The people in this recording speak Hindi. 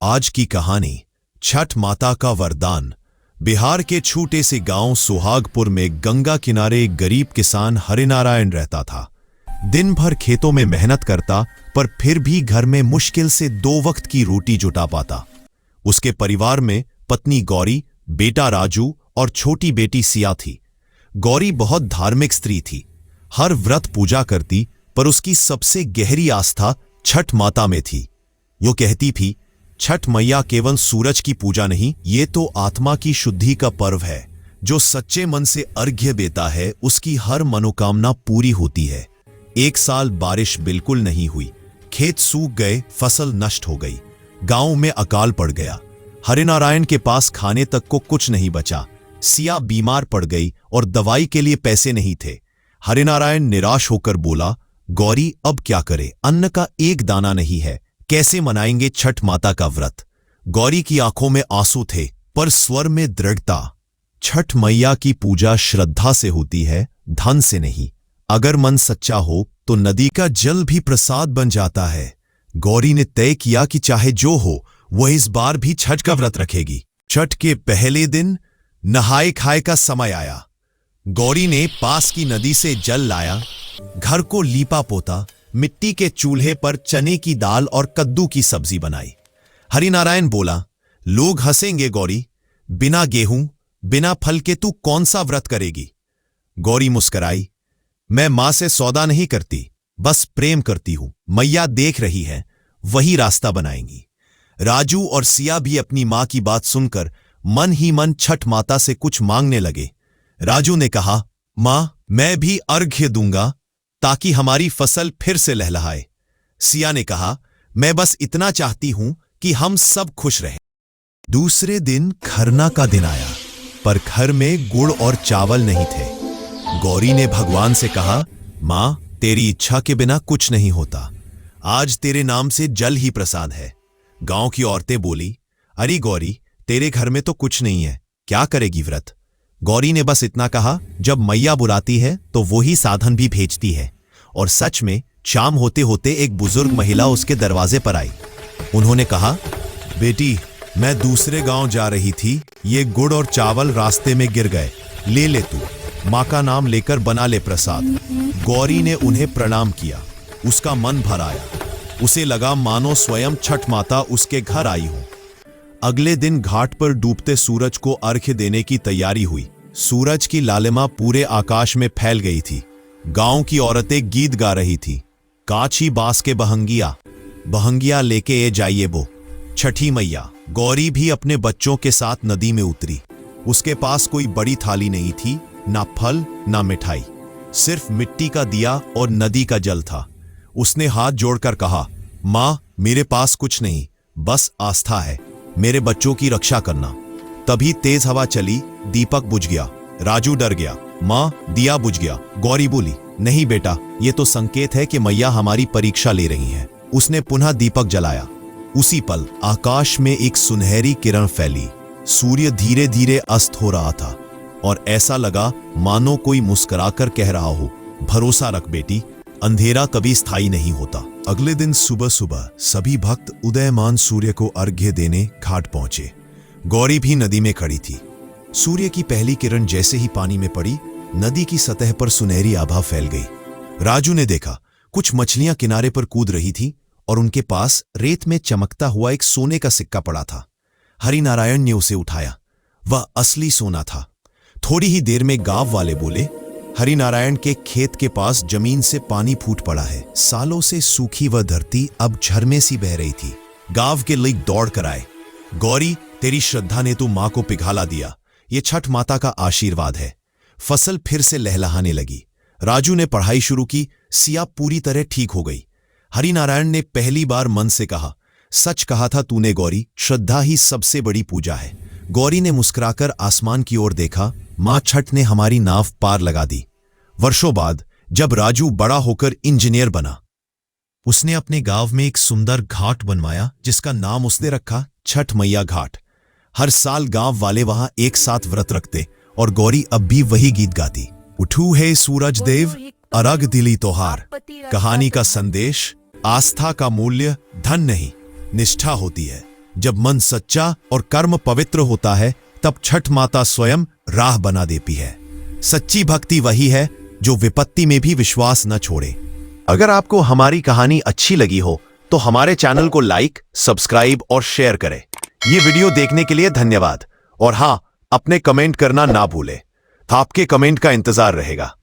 आज की कहानी छठ माता का वरदान। बिहार के छोटे से गांव सुहागपुर में गंगा किनारे एक गरीब किसान हरिनारायण रहता था। दिन भर खेतों में मेहनत करता, पर फिर भी घर में मुश्किल से 2 वक्त की रोटी जुटा पाता। उसके परिवार में पत्नी गौरी, बेटा राजू और छोटी बेटी सिया थी। गौरी बहुत धार्मिक स्त्री थी, हर व्रत पूजा करती, पर उसकी सबसे गहरी आस्था छठ माता में थी। वो कहती थी, छठ मैया केवल सूरज की पूजा नहीं, ये तो आत्मा की शुद्धि का पर्व है। जो सच्चे मन से अर्घ्य देता है उसकी हर मनोकामना पूरी होती है। एक साल बारिश बिल्कुल नहीं हुई, खेत सूख गए, फसल नष्ट हो गई, गांव में अकाल पड़ गया। हरिनारायण के पास खाने तक को कुछ नहीं बचा। सिया बीमार पड़ गई और दवाई के लिए पैसे नहीं थे। हरिनारायण निराश होकर बोला, गौरी अब क्या करे, अन्न का एक दाना नहीं है, कैसे मनाएंगे छठ माता का व्रत। गौरी की आंखों में आंसू थे, पर स्वर में दृढ़ता। छठ मैया की पूजा श्रद्धा से होती है, धन से नहीं। अगर मन सच्चा हो तो नदी का जल भी प्रसाद बन जाता है। गौरी ने तय किया कि चाहे जो हो वह इस बार भी छठ का व्रत रखेगी। छठ के पहले दिन नहाए खाए का समय आया। गौरी ने पास की नदी से जल लाया, घर को लीपा पोता, मिट्टी के चूल्हे पर चने की दाल और कद्दू की सब्जी बनाई। हरिनारायण बोला, लोग हंसेंगे गौरी, बिना गेहूं बिना फल के तू कौन सा व्रत करेगी। गौरी मुस्कराई, मैं मां से सौदा नहीं करती, बस प्रेम करती हूं। मैया देख रही है, वही रास्ता बनाएंगी। राजू और सिया भी अपनी मां की बात सुनकर मन ही मन छठ माता से कुछ मांगने लगे। राजू ने कहा, मां मैं भी अर्घ्य दूंगा ताकि हमारी फसल फिर से लहलहाए। सिया ने कहा, मैं बस इतना चाहती हूं कि हम सब खुश रहें। दूसरे दिन खरना का दिन आया, पर घर में गुड़ और चावल नहीं थे। गौरी ने भगवान से कहा, मां तेरी इच्छा के बिना कुछ नहीं होता, आज तेरे नाम से जल ही प्रसाद है। गांव की औरतें बोली, अरे गौरी तेरे घर में तो कुछ नहीं है, क्या करेगी व्रत। गौरी ने बस इतना कहा, जब मैया बुलाती है तो वही साधन भी भेजती है। और सच में शाम होते होते एक बुजुर्ग महिला उसके दरवाजे पर आई। उन्होंने कहा, बेटी मैं दूसरे गांव जा रही थी, ये गुड़ और चावल रास्ते में गिर गए, ले ले तू, मां का नाम लेकर बना ले प्रसाद। गौरी ने उन्हें प्रणाम किया, उसका मन भर आया। उसे लगा मानो स्वयं छठ माता उसके घर आई हो। अगले दिन घाट पर डूबते सूरज को अर्घ्य देने की तैयारी हुई। सूरज की लालिमा पूरे आकाश में फैल गई थी। गांव की औरतें गीत गा रही थी, काछी बांस के बहंगिया, बहंगिया लेके ए जाइए वो छठी मैया। गौरी भी अपने बच्चों के साथ नदी में उतरी। उसके पास कोई बड़ी थाली नहीं थी, ना फल ना मिठाई, सिर्फ मिट्टी का दिया और नदी का जल था। उसने हाथ जोड़कर कहा, मां मेरे पास कुछ नहीं, बस आस्था है, मेरे बच्चों की रक्षा करना। तभी तेज हवा चली, दीपक बुझ गया। राजू डर गया, मां दिया बुझ गया। गौरी बोली, नहीं बेटा, ये तो संकेत है कि मैया हमारी परीक्षा ले रही हैं। उसने पुनः दीपक जलाया। उसी पल आकाश में एक सुनहरी किरण फैली। सूर्य धीरे धीरे अस्त हो रहा था और ऐसा लगा मानो कोई मुस्कुराकर कह रहा हो, भरोसा रख बेटी, अंधेरा कभी स्थायी नहीं होता। अगले दिन सुबह सुबह सभी भक्त उदयमान सूर्य को अर्घ्य देने घाट पहुंचे। गौरी भी नदी में खड़ी थी। सूर्य की पहली किरण जैसे ही पानी में पड़ी, नदी की सतह पर सुनहरी आभा फैल गई। राजू ने देखा, कुछ मछलियां किनारे पर कूद रही थी और उनके पास रेत में चमकता हुआ एक सोने का सिक्का पड़ा था। हरिनारायण ने उसे उठाया, वह असली सोना था। थोड़ी ही देर में गांव वाले बोले, हरिनारायण के खेत के पास जमीन से पानी फूट पड़ा है। सालों से सूखी वह धरती अब झरने सी बह रही थी। गांव के लोग दौड़ कर आए। गौरी तेरी श्रद्धा ने तो मां को पिघला दिया, ये छठ माता का आशीर्वाद है। फसल फिर से लहलहाने लगी। राजू ने पढ़ाई शुरू की, सिया पूरी तरह ठीक हो गई। हरिनारायण ने पहली बार मन से कहा, सच कहा था तूने गौरी, श्रद्धा ही सबसे बड़ी पूजा है। गौरी ने मुस्कुराकर आसमान की ओर देखा, मां छठ ने हमारी नाव पार लगा दी। वर्षों बाद जब राजू बड़ा होकर इंजीनियर बना, उसने अपने गांव में एक सुंदर घाट बनवाया जिसका नाम उसने रखा छठ मैया घाट। हर साल गांव वाले वहां एक साथ व्रत रखते और गौरी अब भी वही गीत गाती, उठू है सूरज देव अरग दिली तोहार। कहानी का संदेश, आस्था का मूल्य धन नहीं निष्ठा होती है। जब मन सच्चा और कर्म पवित्र होता है तब छठ माता स्वयं राह बना देती है। सच्ची भक्ति वही है जो विपत्ति में भी विश्वास न छोड़े। अगर आपको हमारी कहानी अच्छी लगी हो तो हमारे चैनल को लाइक, सब्सक्राइब और शेयर करें। ये वीडियो देखने के लिए धन्यवाद। और हाँ, अपने कमेंट करना ना भूलें। आपके कमेंट का इंतजार रहेगा।